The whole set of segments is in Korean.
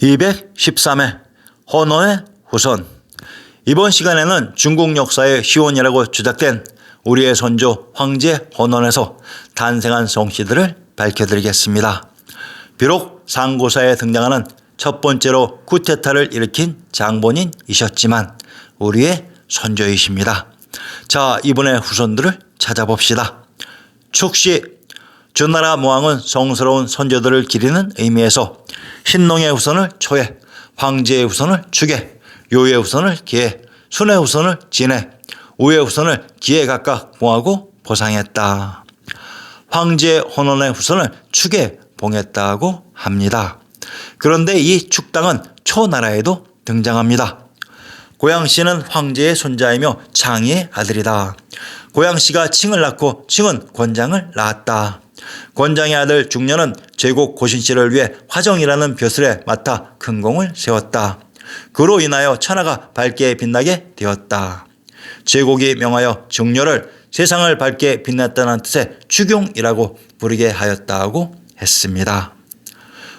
213회 헌원의 후손. 이번 시간에는 중국 역사의 시원이라고 주작된 우리의 선조 황제 헌원에서 탄생한 성씨들을 밝혀드리겠습니다. 비록 상고사에 등장하는 첫 번째로 쿠데타를 일으킨 장본인이셨지만 우리의 선조이십니다. 자, 이번의 후손들을 찾아봅시다. 축씨. 주나라 모왕은 성스러운 선조들을 기리는 의미에서 신농의 후손을 초에, 황제의 후손을 축에, 요의 후손을 기에, 순의 후손을 진에, 우의 후손을 기에 각각 봉하고 보상했다. 황제 헌원의 후손을 축에 봉했다고 합니다. 그런데 이 축당은 초나라에도 등장합니다. 고양씨는 황제의 손자이며 창의의 아들이다. 고양씨가 칭을 낳고 칭은 권장을 낳았다. 권장의 아들 중년은 제국 고신씨를 위해 화정이라는 벼슬에 맡아 큰 공을 세웠다. 그로 인하여 천하가 밝게 빛나게 되었다. 제국이 명하여 중녀를 세상을 밝게 빛냈다는 뜻의 축용이라고 부르게 하였다고 했습니다.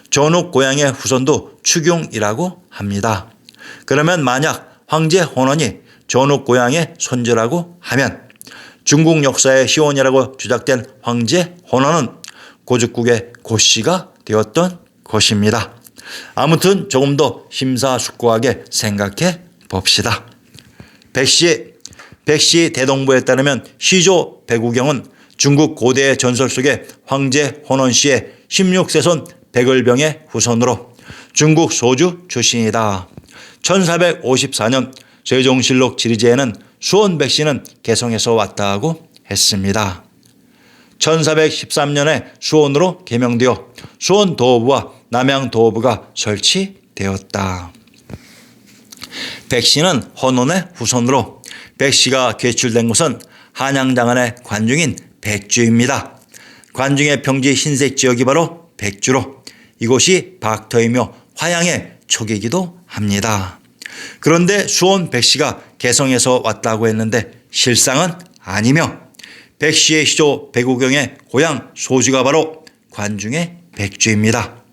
전욱 고양의 후손도 축용이라고 합니다. 그러면 만약 황제 헌원이 전욱 고양의 손주라고 하면 중국 역사의 시원이라고 주작된 황제 헌원은 고죽국의 고씨가 되었던 것입니다. 아무튼 조금 더 심사숙고하게 생각해 봅시다. 백시 대동보에 따르면 시조 백우경은 중국 고대의 전설 속의 황제 헌원씨의 16세손 백을병의 후손으로 중국 소주 출신이다. 1454년 세종실록 지리제에는 수원 백씨는 개성에서 왔다고 했습니다. 1413년에 수원으로 개명되어 수원 도어부와 남양 도어부가 설치되었다. 백씨는 헌원의 후손으로 백씨가 개출된 곳은 한양장안의 관중인 백주입니다. 관중의 평지 흰색 지역이 바로 백주로 이곳이 박터이며 화양의 촉이기도 합니다. 그런데 수원 백씨가 개성에서 왔다고 했는데 실상은 아니며 백씨의 시조 백우경의 고향 소주가 바로 관중의 백주입니다.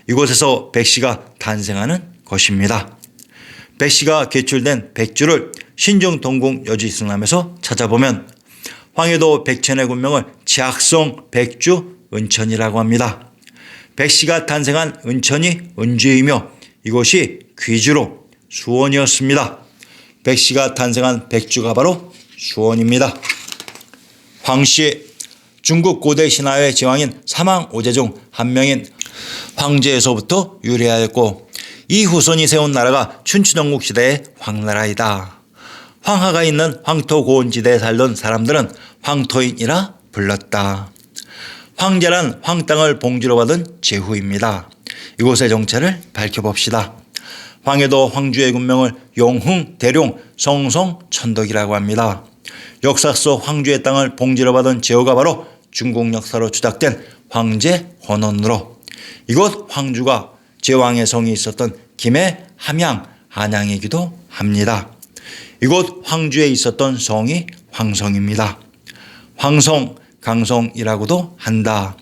이곳에서 백씨가 탄생하는 것입니다. 백씨가 개출된 백주를 신정동궁 여지승남에서 찾아보면 황해도 백천의 군명을 지악성 백주 은천이라고 합니다. 백씨가 탄생한 은천이 은주이며 이곳이 귀주로 수원이었습니다. 백씨가 탄생한 백주가 바로 수원입니다. 황씨. 중국 고대 신화의 제왕인 사망오제 중 한 명인 황제에서부터 유래하였고 이 후손이 세운 나라가 춘추전국 시대의 황나라이다. 황하가 있는 황토 고원지대에 살던 사람들은 황토인이라 불렀다. 황제란 황땅을 봉지로 받은 제후입니다. 이곳의 정체를 밝혀봅시다. 황해도 황주의 군명을 용흥, 대룡, 성송, 천덕이라고 합니다. 역사 속 황주의 땅을 봉지로 받은 제후가 바로 중국 역사로 주작된 황제 헌원으로 이곳 황주가 제왕의 성이 있었던 김해, 함양, 안양이기도 합니다. 이곳 황주에 있었던 성이 황성입니다. 황성, 강성이라고도 한다.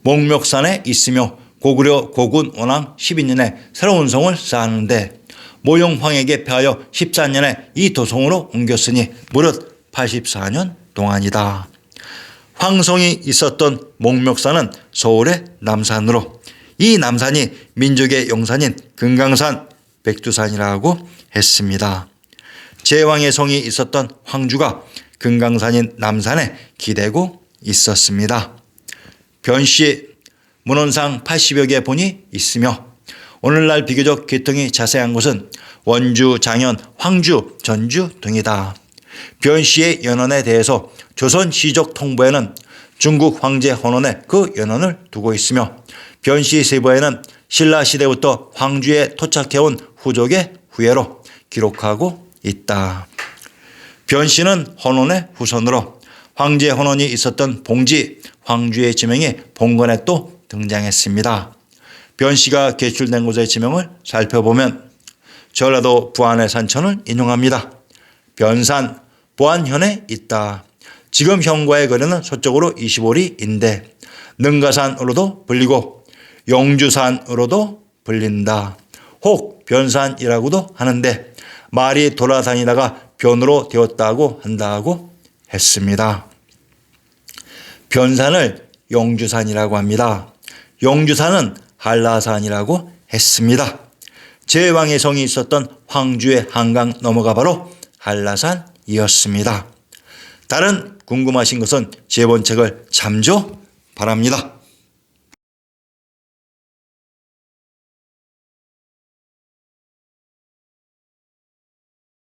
목멱산에 있으며 고구려 고군 원왕 12년에 새로운 성을 쌓았는데 모용황에게 패하여 14년에 이 도성으로 옮겼으니 무릇 84년 동안이다. 황성이 있었던 목멱산은 서울의 남산으로 이 남산이 민족의 영산인 금강산, 백두산이라고 했습니다. 제왕의 성이 있었던 황주가 금강산인 남산에 기대고 있었습니다. 변씨. 문헌상 80여 개 본이 있으며 오늘날 비교적 계통이 자세한 곳은 원주, 장현, 황주, 전주 등이다. 변씨의 연원에 대해서 조선시적 통보에는 중국 황제 헌원에 그 연원을 두고 있으며 변씨 세부에는 신라시대부터 황주에 토착해온 후족의 후예로 기록하고 있다. 변씨는 헌원의 후손으로 황제 헌원이 있었던 봉지, 황주의 지명이 봉건에 또 등장했습니다. 변씨가 개출된 곳의 지명을 살펴보면 전라도 부안의 산천을 인용합니다. 변산, 부안현에 있다. 지금 현과의 거리는 서쪽으로 25리인데 능가산으로도 불리고 영주산으로도 불린다. 혹 변산이라고도 하는데 말이 돌아다니다가 변으로 되었다고 한다고 했습니다. 변산을 용주산이라고 합니다. 용주산은 한라산이라고 했습니다. 제왕의 성이 있었던 황주의 한강 너머가 바로 한라산이었습니다. 다른 궁금하신 것은 제 본 책을 참조 바랍니다.